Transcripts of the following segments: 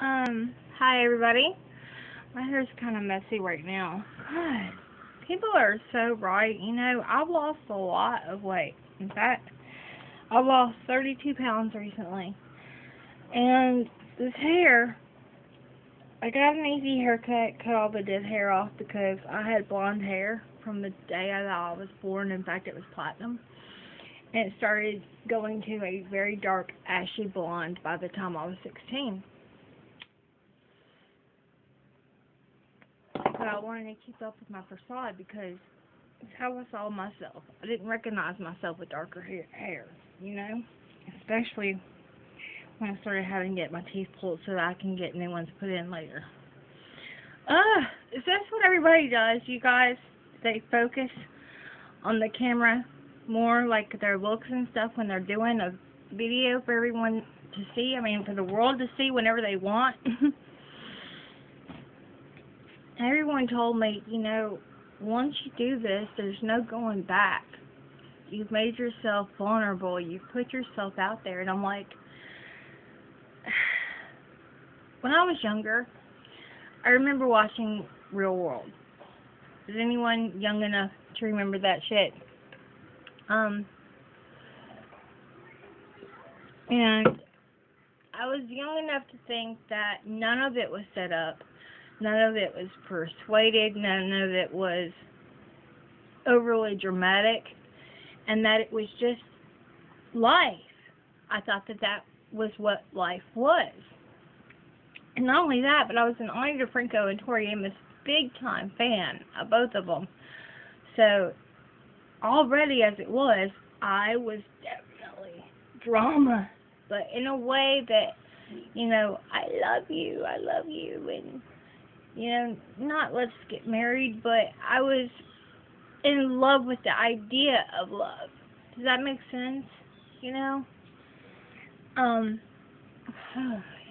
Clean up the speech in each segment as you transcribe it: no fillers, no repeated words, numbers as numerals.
Hi everybody. My hair's kind of messy right now. God, people are so right. I've lost a lot of weight. In fact, I've lost 32 pounds recently. And this hair, I got an easy haircut, cut all the dead hair off because I had blonde hair from the day I was born. In fact, it was platinum. And it started going to a very dark, ashy blonde by the time I was 16. But I wanted to keep up with my facade because it's how I saw myself. I didn't recognize myself with darker hair, especially when I started having to get my teeth pulled so that I can get new ones put in later. Is this what everybody does, you guys? They focus on the camera more, like their looks and stuff, when they're doing a video for everyone to see. I mean, for the world to see whenever they want. Everyone told me, once you do this, there's no going back. You've made yourself vulnerable. You've put yourself out there. And I'm like, when I was younger, I remember watching Real World. Is anyone young enough to remember that shit? And I was young enough to think that none of it was set up. None of it was persuaded, none of it was overly dramatic, and that it was just life. I thought that was what life was. And not only that, but I was an Ani DeFranco and Tori Amos big-time fan of both of them. So, already as it was, I was definitely drama, but in a way that, I love you, and not let's get married, but I was in love with the idea of love. Does that make sense?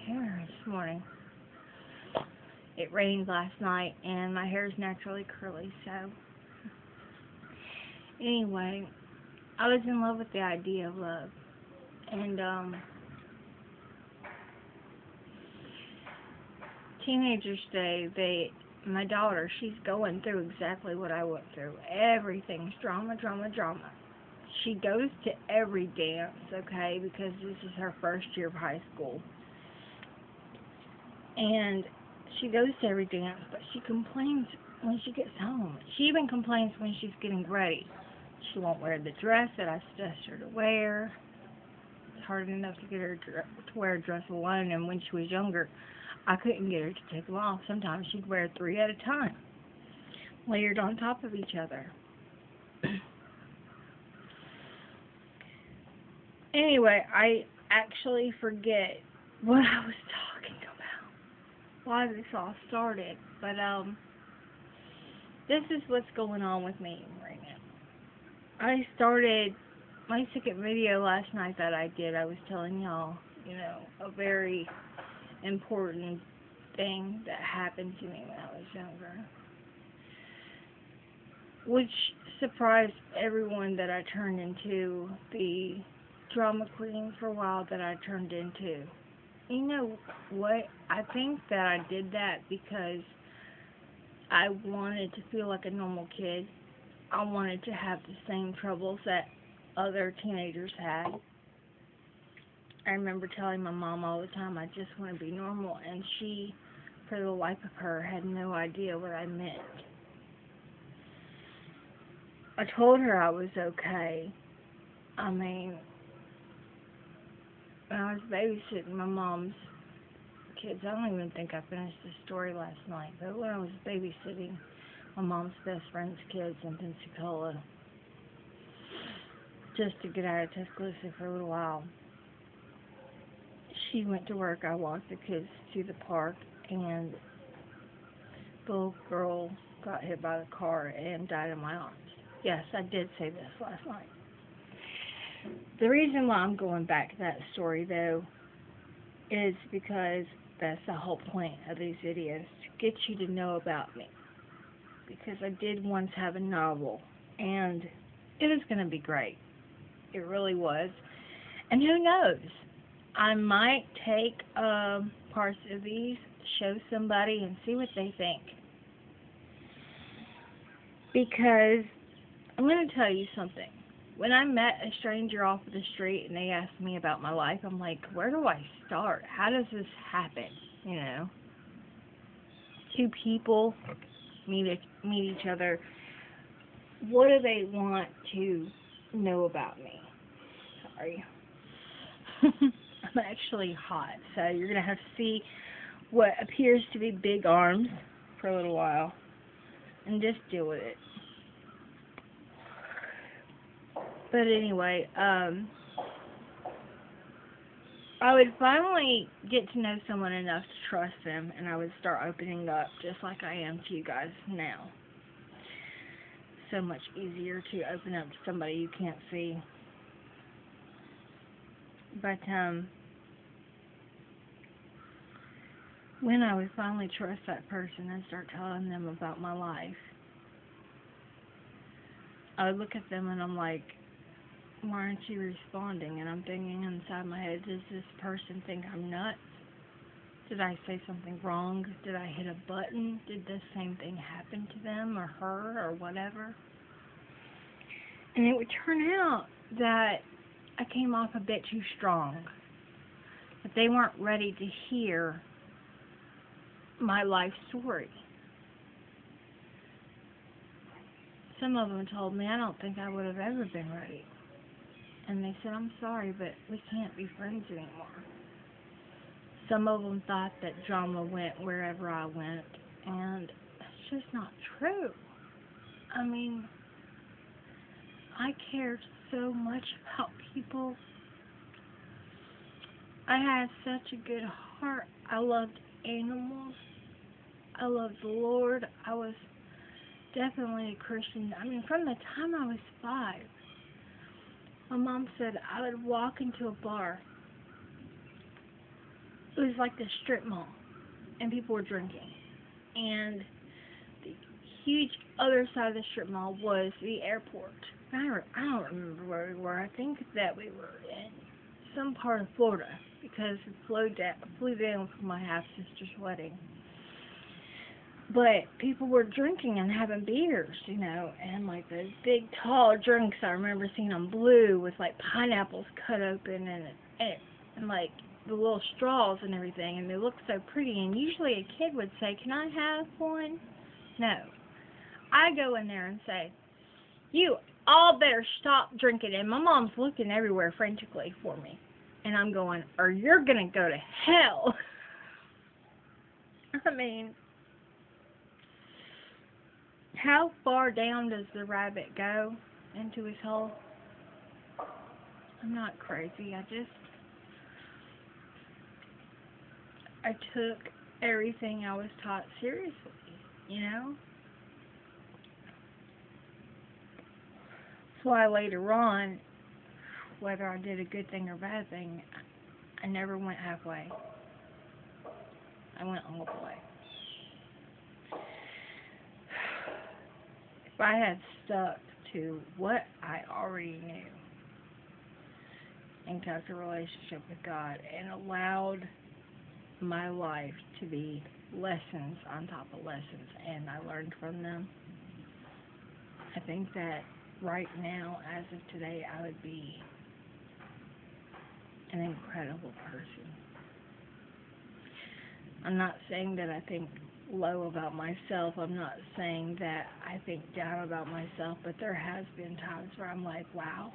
Hair this morning. It rained last night, and my hair is naturally curly, so. Anyway, I was in love with the idea of love. And, teenagers today, my daughter, she's going through exactly what I went through. Everything's drama, drama, drama. She goes to every dance, okay, because this is her first year of high school. And she goes to every dance, but she complains when she gets home. She even complains when she's getting ready. She won't wear the dress that I suggest her to wear. It's hard enough to get her to wear a dress alone, and when she was younger, I couldn't get her to take them off. Sometimes she'd wear 3 at a time, layered on top of each other. Anyway, I actually forget what I was talking about, why this all started. But, this is what's going on with me right now. I started my second video last night that I did. I was telling y'all, a very important thing that happened to me when I was younger, which surprised everyone that I turned into the drama queen for a while that I turned into. You know what? I think that I did that because I wanted to feel like a normal kid. I wanted to have the same troubles that other teenagers had. I remember telling my mom all the time, I just want to be normal, and she, for the life of her, had no idea what I meant. I told her I was okay. I mean, when I was babysitting my mom's kids, I don't even think I finished the story last night, but when I was babysitting my mom's best friend's kids in Pensacola, just to get out of Tuscaloosa for a little while, she went to work. I walked the kids to the park, and the little girl got hit by the car and died in my arms. Yes, I did say this last night. The reason why I'm going back to that story, though, is because that's the whole point of these videos, to get you to know about me. Because I did once have a novel, and it was going to be great. It really was. And who knows? I might take parts of these, show somebody, and see what they think. Because I'm going to tell you something. When I met a stranger off of the street and they asked me about my life, I'm like, where do I start? How does this happen? You know? Two people meet each other. What do they want to know about me? Sorry. I'm actually hot, so you're going to have to see what appears to be big arms for a little while and just deal with it. But anyway, I would finally get to know someone enough to trust them, and I would start opening up just like I am to you guys now. So much easier to open up to somebody you can't see. But when I would finally trust that person and start telling them about my life, I would look at them and I'm like, why aren't you responding? And I'm thinking inside my head, does this person think I'm nuts? Did I say something wrong? Did I hit a button? Did the same thing happen to them or her or whatever? And it would turn out that I came off a bit too strong. That they weren't ready to hear my life story. Some of them told me I don't think I would have ever been ready. And they said, I'm sorry, but we can't be friends anymore. Some of them thought that drama went wherever I went, and that's just not true. I mean, I cared so much about people. I had such a good heart. I loved animals. I loved the Lord. I was definitely a Christian. I mean, from the time I was 5, my mom said I would walk into a bar. It was like the strip mall, and people were drinking. And the huge other side of the strip mall was the airport. I don't remember where we were. I think that we were in some part of Florida because we flew down for my half-sister's wedding. But people were drinking and having beers, you know, and like those big, tall drinks. I remember seeing them blue with like pineapples cut open and like the little straws and everything, and they looked so pretty. And usually a kid would say, "Can I have one?" No. I go in there and say, "You all better stop drinking." And my mom's looking everywhere frantically for me. And I'm going, or you're going to go to hell. I mean, how far down does the rabbit go into his hole? I'm not crazy. I took everything I was taught seriously, you know? That's why later on, whether I did a good thing or bad thing, I never went halfway. I went all the way. If I had stuck to what I already knew and kept a relationship with God and allowed my life to be lessons on top of lessons, and I learned from them, I think that right now, as of today, I would be an incredible person. I'm not saying that I think low about myself. I'm not saying that I think down about myself, but there has been times where I'm like, wow,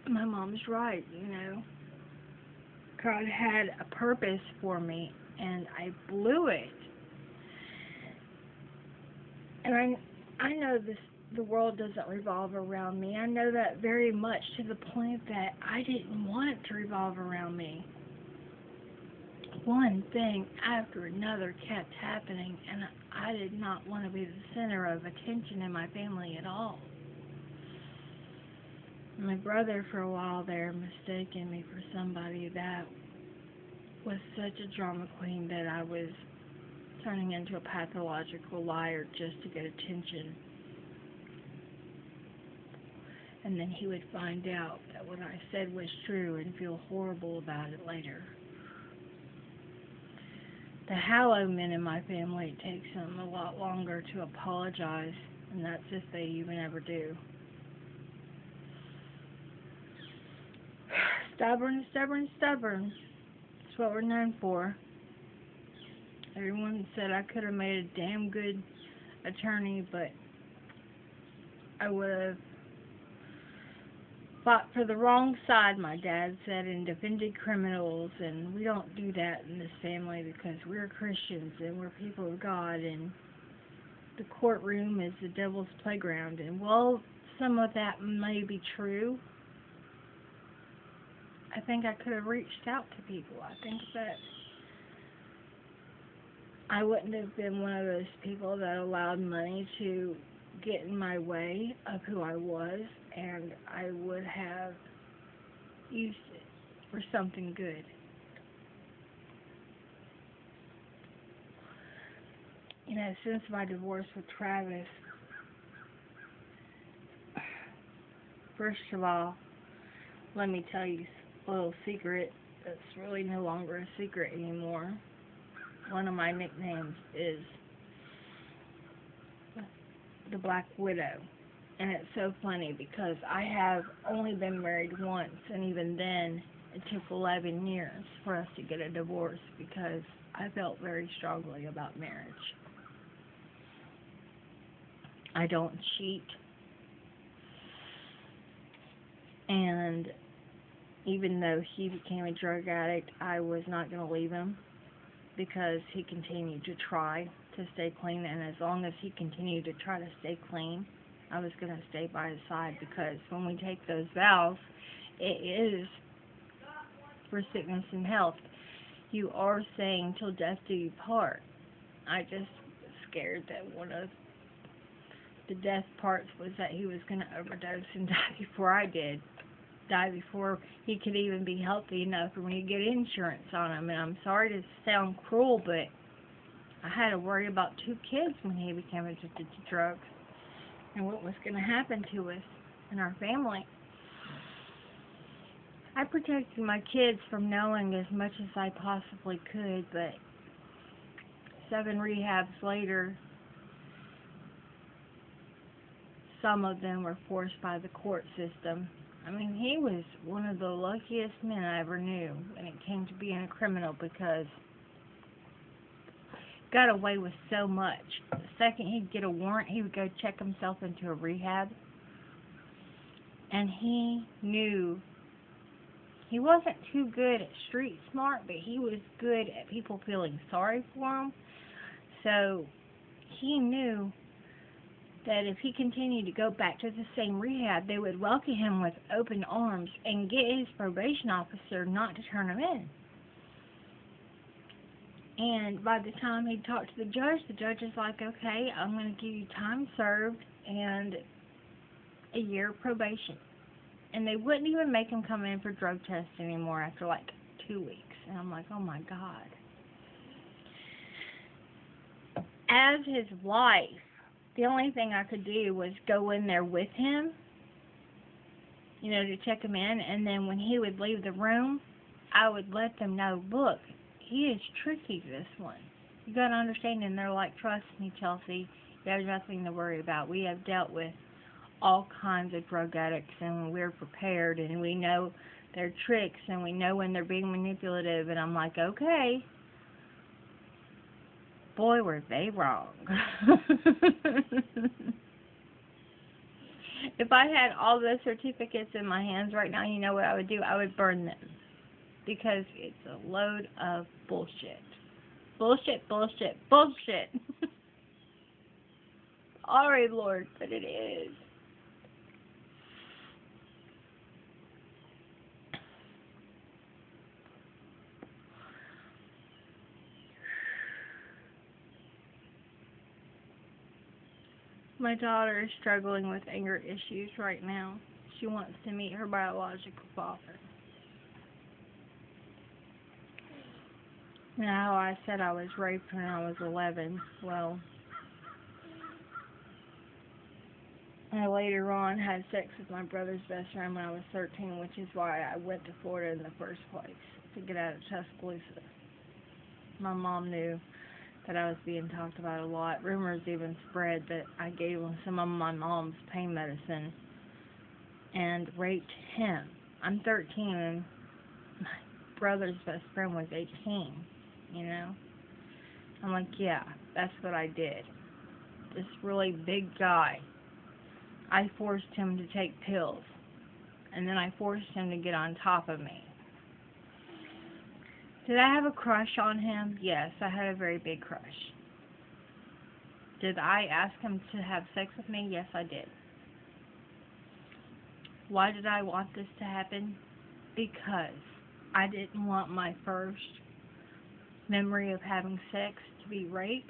my mom's right, you know. God had a purpose for me, and I blew it. And I know the world doesn't revolve around me. I know that very much, to the point that I didn't want it to revolve around me. One thing after another kept happening, and I did not want to be the center of attention in my family at all. My brother, for a while there, mistaken me for somebody that was such a drama queen that I was turning into a pathological liar just to get attention. And then he would find out that what I said was true and feel horrible about it later. the Hallow men in my family, it takes them a lot longer to apologize, and that's if they even ever do. Stubborn, stubborn, stubborn. That's what we're known for. Everyone said I could have made a damn good attorney, but I would have fought for the wrong side, my dad said, and defended criminals, and we don't do that in this family because we're Christians and we're people of God, and the courtroom is the devil's playground. And while some of that may be true, I think I could have reached out to people. I think that I wouldn't have been one of those people that allowed money to get in my way of who I was, and I would have used it for something good. You know, since my divorce with Travis, first of all, let me tell you a little secret that's really no longer a secret anymore. One of my nicknames is the Black Widow. And it's so funny because I have only been married once, and even then it took 11 years for us to get a divorce because I felt very strongly about marriage. I don't cheat. And even though he became a drug addict, I was not going to leave him because he continued to try to stay clean, and as long as he continued to try to stay clean, I was going to stay by his side, because when we take those vows, it is for sickness and health. You are saying till death do you part. I just was scared that one of the death parts was that he was going to overdose and die before I did. Die before he could even be healthy enough for me to get insurance on him. And I'm sorry to sound cruel, but I had to worry about 2 kids when he became addicted to drugs and what was going to happen to us and our family. I protected my kids from knowing as much as I possibly could, but 7 rehabs later, some of them were forced by the court system. I mean, he was one of the luckiest men I ever knew when it came to being a criminal, because he got away with so much. The second he'd get a warrant, he would go check himself into a rehab. And he knew he wasn't too good at street smart, but he was good at people feeling sorry for him. So he knew that if he continued to go back to the same rehab, they would welcome him with open arms and get his probation officer not to turn him in. And by the time he talked to the judge is like, okay, I'm going to give you time served and a year of probation. And they wouldn't even make him come in for drug tests anymore after like 2 weeks. And I'm like, oh my God. As his wife, the only thing I could do was go in there with him, you know, to check him in. And then when he would leave the room, I would let them know, look, he is tricky, this one. You got to understand. And they're like, trust me, Chelsey, you have nothing to worry about. We have dealt with all kinds of drug addicts, and we're prepared, and we know their tricks, and we know when they're being manipulative. And I'm like, okay. Boy, were they wrong. If I had all those certificates in my hands right now, you know what I would do? I would burn them. Because it's a load of bullshit. Bullshit, bullshit, bullshit. Sorry, Lord, but it is. My daughter is struggling with anger issues right now. She wants to meet her biological father. Now, I said I was raped when I was 11. Well, I later on had sex with my brother's best friend when I was 13, which is why I went to Florida in the first place, to get out of Tuscaloosa. My mom knew that I was being talked about a lot. Rumors even spread that I gave him some of my mom's pain medicine and raped him. I'm 13 and my brother's best friend was 18, you know? I'm like, yeah, that's what I did. This really big guy, I forced him to take pills, and then I forced him to get on top of me. Did I have a crush on him? Yes, I had a very big crush. Did I ask him to have sex with me? Yes, I did. Why did I want this to happen? Because I didn't want my first memory of having sex to be rape,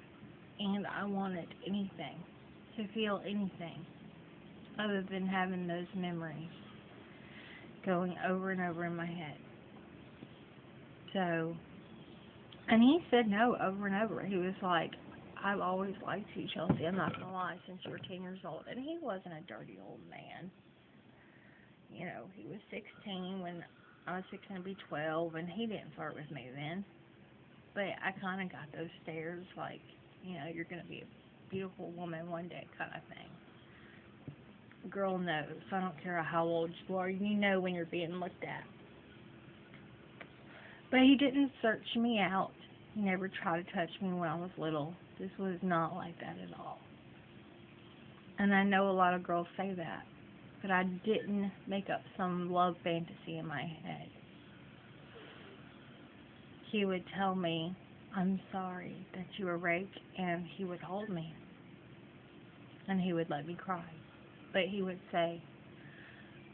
and I wanted anything, to feel anything, other than having those memories going over and over in my head. So, and he said no over and over. He was like, I've always liked you, Chelsey, I'm not going to lie, since you were 10 years old. And he wasn't a dirty old man. You know, he was 16 when I was fixing to be 12, and he didn't flirt with me then. But I kind of got those stares like, you know, you're going to be a beautiful woman one day kind of thing. Girl knows. I don't care how old you are. You know when you're being looked at. But he didn't search me out. He never tried to touch me when I was little. This was not like that at all. And I know a lot of girls say that. But I didn't make up some love fantasy in my head. He would tell me, I'm sorry that you were raped, and he would hold me. And he would let me cry. But he would say,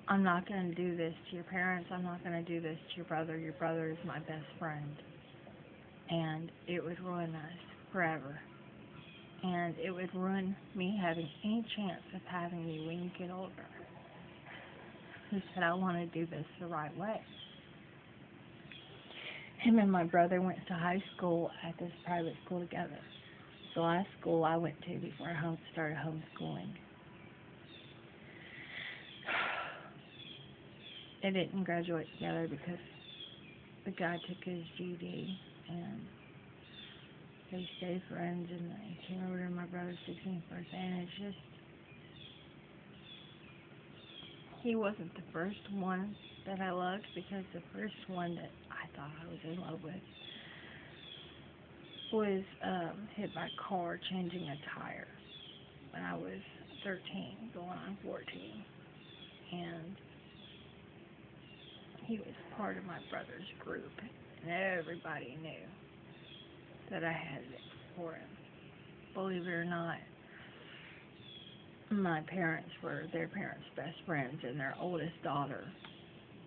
I'm not going to do this to your parents. I'm not going to do this to your brother. Your brother is my best friend. And it would ruin us forever. And it would ruin me having any chance of having you when you get older. He said, I want to do this the right way. Him and my brother went to high school at this private school together. The last school I went to before I started homeschooling. They didn't graduate together because the guy took his GED, and they stayed friends, and they came over to my brother's 16th birthday, and it's just, he wasn't the first one that I loved, because the first one that I thought I was in love with was hit by a car changing a tire when I was 13, going on 14, and he was part of my brother's group, and everybody knew that I had it for him. Believe it or not, my parents were their parents' best friends, and their oldest daughter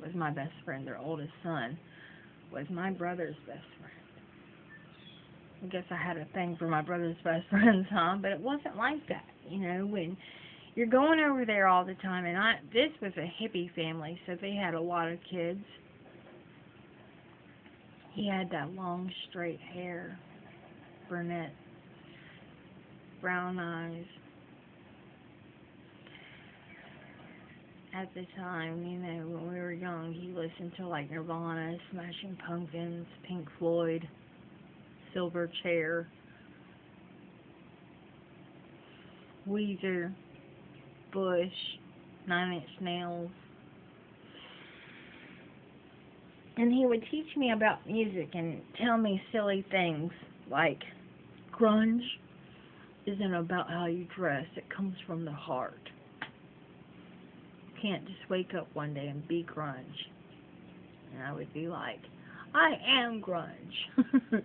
was my best friend. Their oldest son was my brother's best friend. I guess I had a thing for my brother's best friends, huh? But it wasn't like that, you know, when you're going over there all the time, and this was a hippie family, so they had a lot of kids. He had that long, straight hair, brunette, brown eyes. At the time, you know, when we were young, he listened to like Nirvana, Smashing Pumpkins, Pink Floyd, Silverchair, Weezer, Bush, 9 Inch Nails. And he would teach me about music and tell me silly things like grunge isn't about how you dress, it comes from the heart. You can't just wake up one day and be grunge. And I would be like, I am grunge.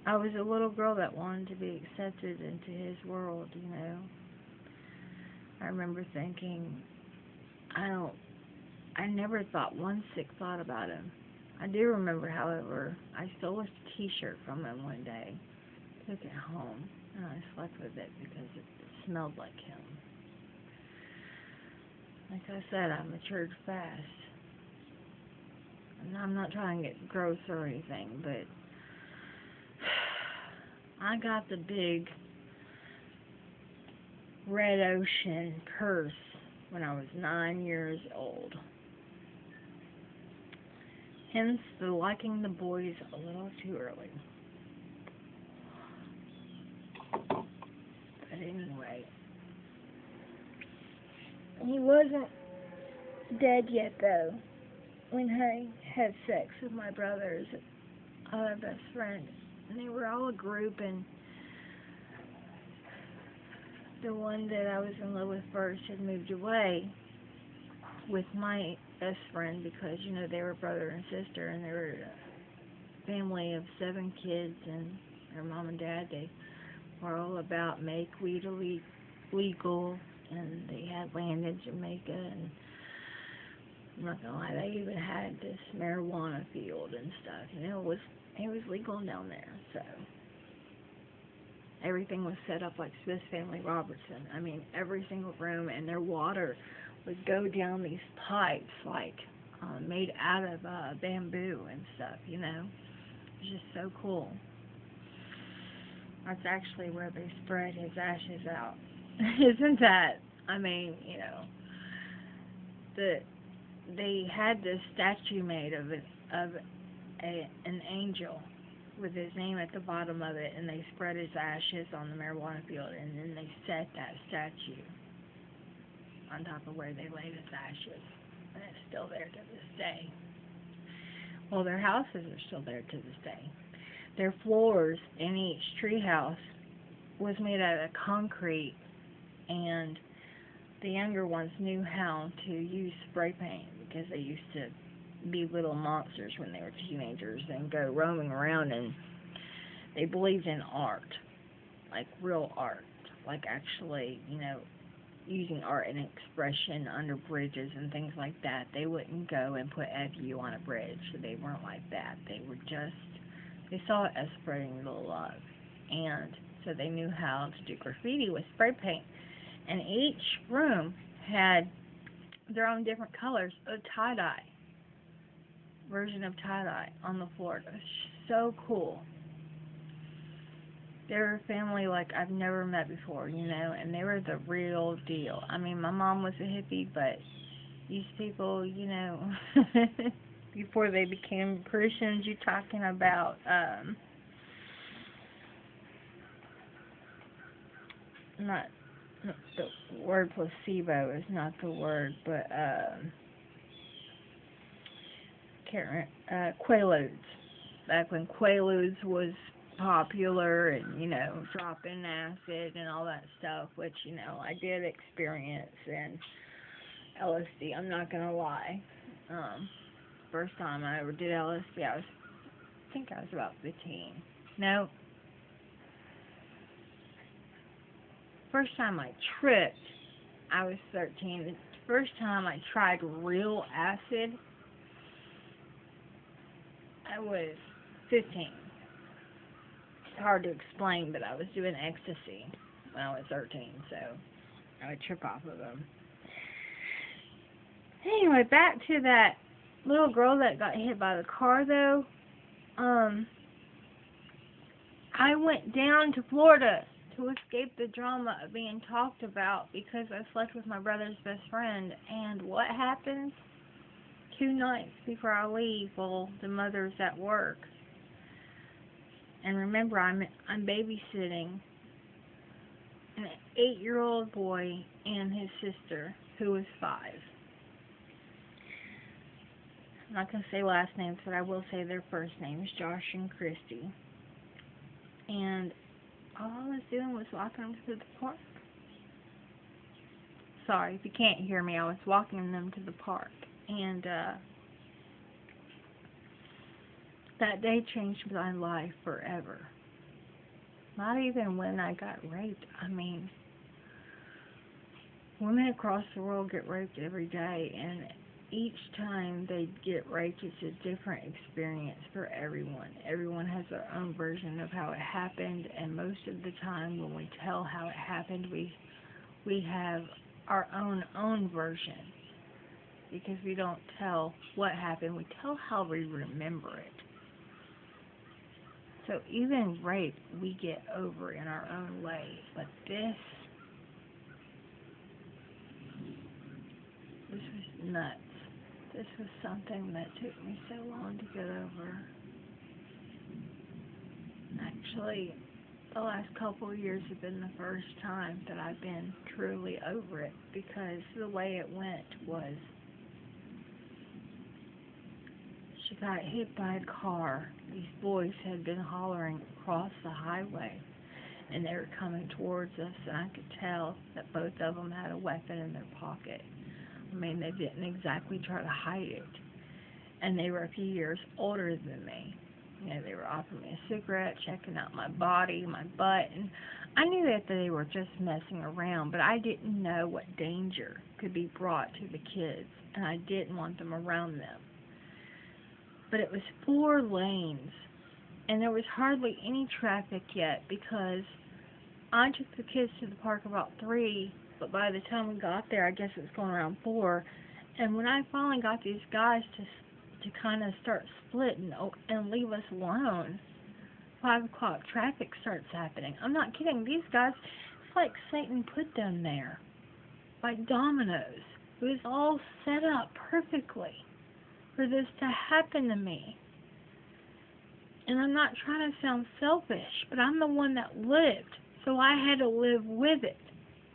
I was a little girl that wanted to be accepted into his world, you know. I remember thinking, I never thought one sick thought about him. I do remember, however, I stole a t-shirt from him one day, took it home, and I slept with it because it smelled like him. Like I said, I matured fast. And I'm not trying to get gross or anything, but I got the big red ocean curse when I was 9 years old. Hence the liking the boys a little too early. But anyway, he wasn't dead yet though when I had sex with my brother's other best friend. And they were all a group, and the one that I was in love with first had moved away with my best friend because, you know, they were brother and sister, and they were a family of 7 kids, and their mom and dad, they were all about make weed legal, and they had land in Jamaica, and I'm not gonna lie, they even had this marijuana field and stuff. You know, it was legal down there, so everything was set up like Swiss Family Robertson. I mean, every single room, and their water would go down these pipes like made out of bamboo and stuff, you know. It's just so cool. That's actually where they spread his ashes out. Isn't that, I mean, you know, they had this statue made of an angel with his name at the bottom of it, and they spread his ashes on the marijuana field, and then they set that statue on top of where they laid his ashes, and it's still there to this day. Well, their houses are still there to this day. Their floors in each treehouse was made out of concrete, and the younger ones knew how to use spray paint because they used to be little monsters when they were teenagers and go roaming around, and they believed in art, like real art, like actually, you know, using art and expression under bridges and things like that. They wouldn't go and put FU on a bridge. They weren't like that. They saw it as spreading little love, and so they knew how to do graffiti with spray paint. And each room had their own different colors of tie-dye, version of tie-dye on the floor. It was so cool. They were a family like I've never met before, you know, and they were the real deal. I mean, my mom was a hippie, but these people, you know, before they became Christians, you're talking about, not the word placebo is not the word, but, Quaaludes. Back when Quaaludes was popular, and, you know, dropping acid and all that stuff, which, you know, I did experience, and LSD, I'm not gonna lie. First time I ever did LSD, I think I was about 15. No. First time I tripped, I was 13. The first time I tried real acid, I was 15. It's hard to explain, but I was doing ecstasy when I was 13, so I would trip off of them. Anyway, back to that little girl that got hit by the car, though. I went down to Florida to escape the drama of being talked about because I slept with my brother's best friend. And what happens? 2 nights before I leave, well, the mother's at work. And remember, I'm babysitting an 8-year-old boy and his sister, who is 5. I'm not going to say last names, but I will say their first names, Josh and Christy. And all I was doing was walking them to the park. Sorry, if you can't hear me, I was walking them to the park. And that day changed my life forever. Not even when I got raped. I mean, women across the world get raped every day, and each time they get raped, it's a different experience for everyone. Everyone has their own version of how it happened, and most of the time when we tell how it happened, we have our own version. Because we don't tell what happened, we tell how we remember it. So even rape, we get over in our own way. But this was nuts. This was something that took me so long to get over. Actually, the last couple of years have been the first time that I've been truly over it, because the way it went was she got hit by a car. These boys had been hollering across the highway, and they were coming towards us, and I could tell that both of them had a weapon in their pocket. I mean, they didn't exactly try to hide it. And they were a few years older than me. You know, they were offering me a cigarette, checking out my body, my butt, and I knew that they were just messing around, but I didn't know what danger could be brought to the kids, and I didn't want them around them. But it was 4 lanes, and there was hardly any traffic yet, because I took the kids to the park about 3, but by the time we got there, I guess it was going around 4, and when I finally got these guys to kind of start splitting and leave us alone, 5 o'clock traffic starts happening. I'm not kidding. These guys, it's like Satan put them there, like dominoes. It was all set up perfectly for this to happen to me. And I'm not trying to sound selfish, but I'm the one that lived, so I had to live with it.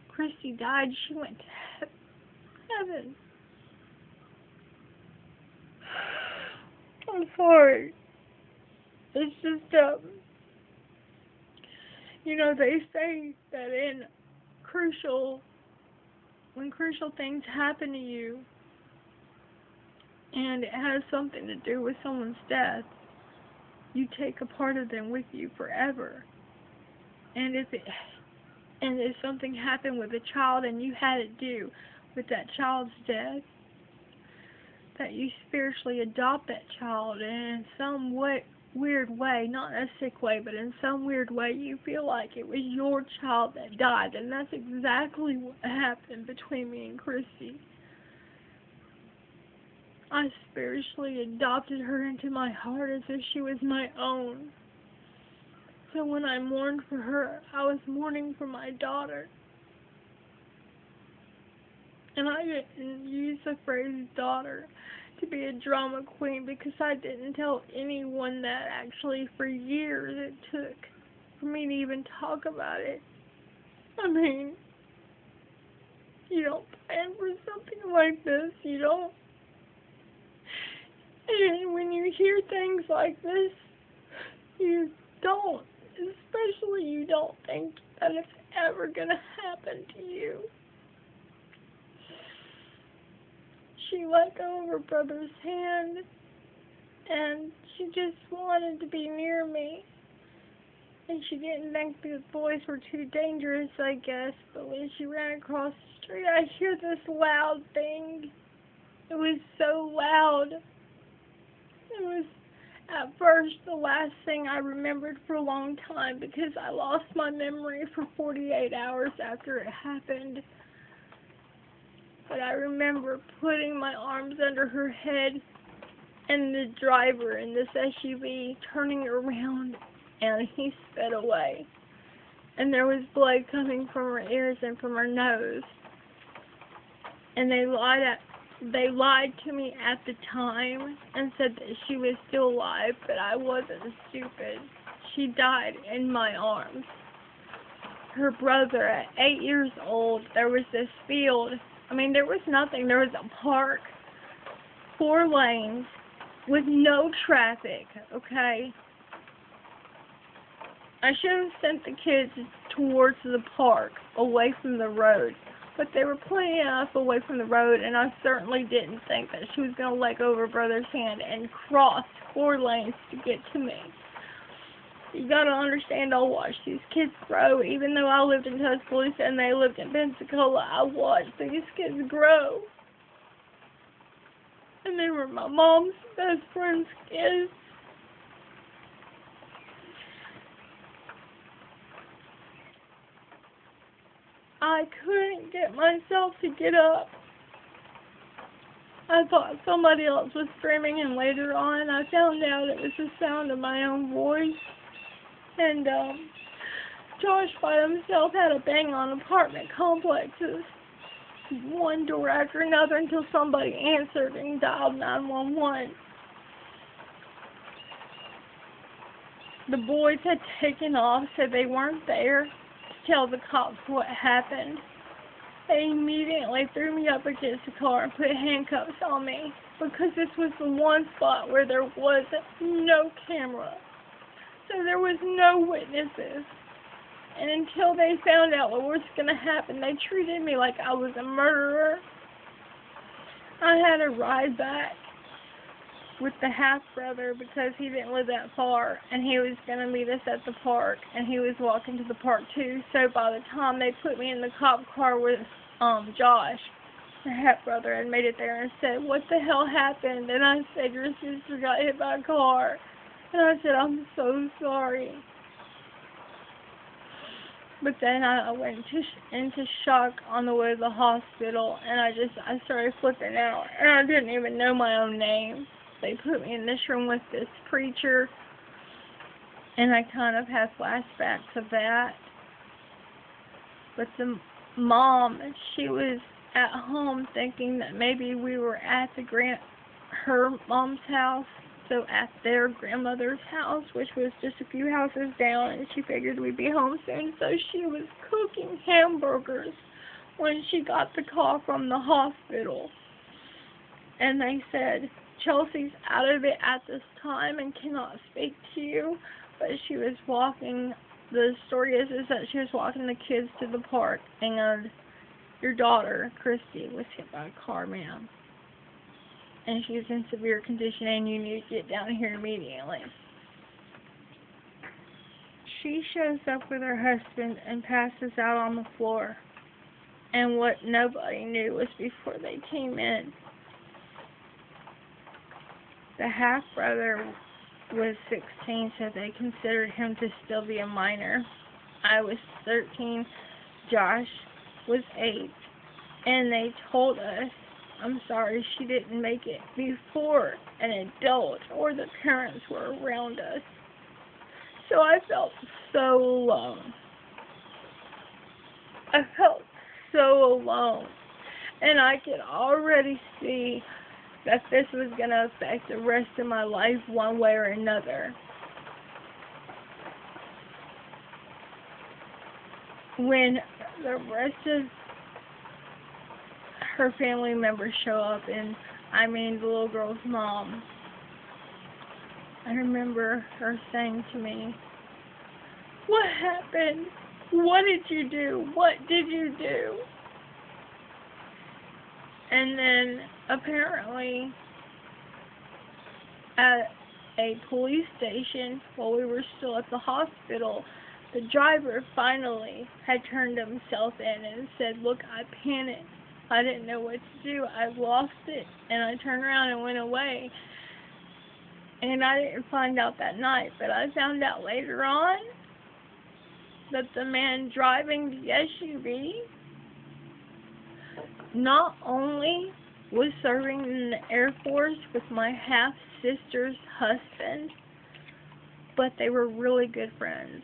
Christy died. She went to heaven. I'm sorry. It's just, you know, they say that when crucial things happen to you, and it has something to do with someone's death, you take a part of them with you forever. And if something happened with a child and you had to do with that child's death, that you spiritually adopt that child, and in some weird way, not a sick way, but in some weird way, you feel like it was your child that died, and that's exactly what happened between me and Christy. I spiritually adopted her into my heart as if she was my own. So when I mourned for her, I was mourning for my daughter. And I didn't use the phrase daughter to be a drama queen, because I didn't tell anyone that. Actually, for years it took for me to even talk about it. I mean, you don't plan for something like this, you don't. And when you hear things like this, you don't. Especially you don't think that it's ever gonna happen to you. She let go of her brother's hand, and she just wanted to be near me. And she didn't think the boys were too dangerous, I guess. But when she ran across the street, I hear this loud thing. It was so loud. It was, at first, the last thing I remembered for a long time, because I lost my memory for 48 hours after it happened. But I remember putting my arms under her head, and the driver in this SUV turning around, and he sped away. And there was blood coming from her ears and from her nose. And they lied to me at the time and said that she was still alive, but I wasn't stupid. She died in my arms. Her brother, at 8 years old, there was this field. I mean, there was nothing. There was a park, 4 lanes, with no traffic, okay? I should have sent the kids towards the park, away from the road. But they were plenty enough away from the road, and I certainly didn't think that she was going to let go of her brother's hand and cross 4 lanes to get to me. You gotta understand, I watched these kids grow. Even though I lived in Tuscaloosa and they lived in Pensacola, I watched these kids grow. And they were my mom's best friend's kids. I couldn't get myself to get up. I thought somebody else was screaming, and later on I found out it was the sound of my own voice. And Josh by himself had a bang on apartment complexes. one door after another until somebody answered and dialed 911. The boys had taken off, so they weren't there to tell the cops what happened. They immediately threw me up against the car and put handcuffs on me because this was the one spot where there was no camera. So there was no witnesses. And until they found out what was going to happen, they treated me like I was a murderer. I had a ride back with the half-brother because he didn't live that far, and he was going to meet us at the park, and he was walking to the park too. So by the time they put me in the cop car with Josh, the half-brother, had made it there and said, "What the hell happened?" And I said, "Your sister got hit by a car." And I said, "I'm so sorry." But then I went into shock on the way to the hospital, and I started flipping out, and I didn't even know my own name. They put me in this room with this preacher, and I kind of had flashbacks of that. But the mom, she was at home thinking that maybe we were at her mom's house, so at their grandmother's house, which was just a few houses down, and she figured we'd be home soon, so she was cooking hamburgers when she got the call from the hospital. And they said, "Chelsey's out of it at this time and cannot speak to you," but she was walking, the story is that she was walking the kids to the park, and your daughter, Christy, was hit by a car, ma'am. And she's in severe condition, and you need to get down here immediately. She shows up with her husband and passes out on the floor. And what nobody knew was before they came in, the half-brother was 16, so they considered him to still be a minor. I was 13, Josh was 8, and they told us, "I'm sorry she didn't make it before an adult or the parents were around us." So I felt so alone. I felt so alone. And I could already see that this was going to affect the rest of my life one way or another. When the rest of her family members show up, and I mean the little girl's mom, I remember her saying to me, "What happened? What did you do? What did you do?" And then apparently at a police station while we were still at the hospital, the driver finally had turned himself in and said, "Look, I panicked. I didn't know what to do. I lost it." And I turned around and went away. And I didn't find out that night, but I found out later on that the man driving the SUV not only was serving in the Air Force with my half-sister's husband, but they were really good friends.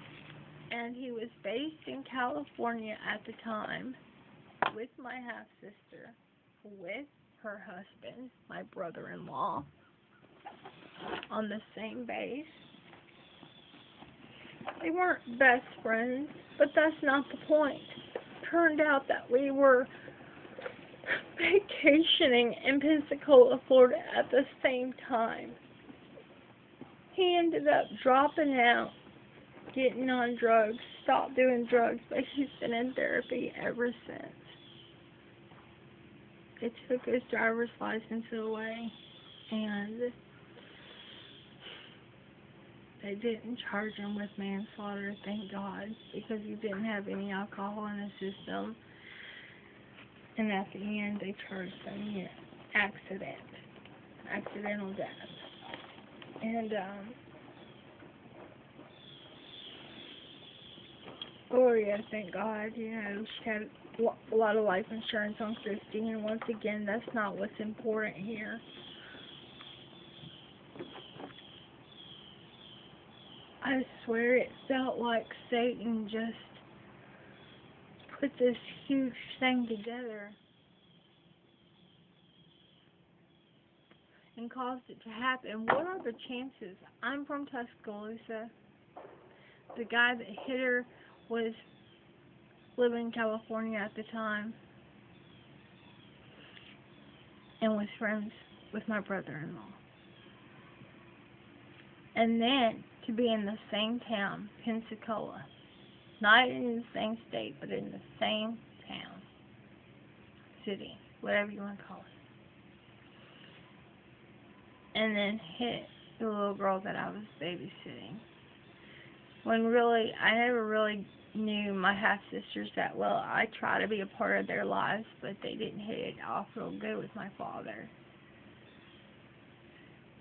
And he was based in California at the time with my half-sister, with her husband, my brother-in-law, on the same base. They weren't best friends, but that's not the point. Turned out that we were vacationing in Pensacola, Florida at the same time. He ended up dropping out, getting on drugs, stopped doing drugs, but he's been in therapy ever since. They took his driver's license away, and they didn't charge him with manslaughter, thank God, because he didn't have any alcohol in his system. And at the end, they charged him with accidental death. And, Gloria, thank God, you know, she had a lot of life insurance on Christy, and once again, that's not what's important here. I swear it felt like Satan just put this huge thing together and caused it to happen. What are the chances? I'm from Tuscaloosa. The guy that hit her was living in California at the time and was friends with my brother-in-law. And then to be in the same town, Pensacola, not in the same state, but in the same town, city, whatever you want to call it, and then hit the little girl that I was babysitting. When really, I never really knew my half-sisters that well. I try to be a part of their lives, but they didn't hit it off real good with my father.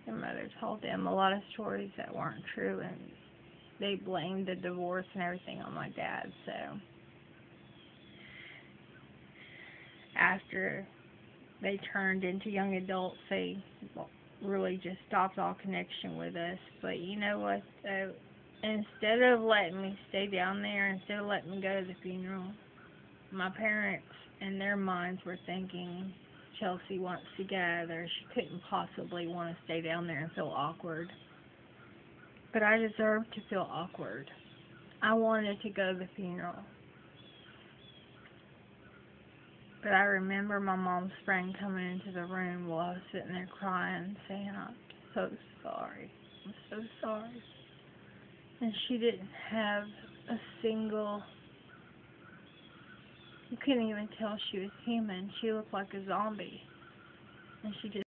Their mother told them a lot of stories that weren't true, and they blamed the divorce and everything on my dad. So after they turned into young adults, they really just stopped all connection with us. But you know what, though? Instead of letting me stay down there, instead of letting me go to the funeral, my parents in their minds were thinking, Chelsey wants to get out of there. She couldn't possibly want to stay down there and feel awkward. But I deserved to feel awkward. I wanted to go to the funeral. But I remember my mom's friend coming into the room while I was sitting there crying, saying, I'm so sorry. I'm so sorry. And she didn't have a single, you couldn't even tell she was human. She looked like a zombie. And she just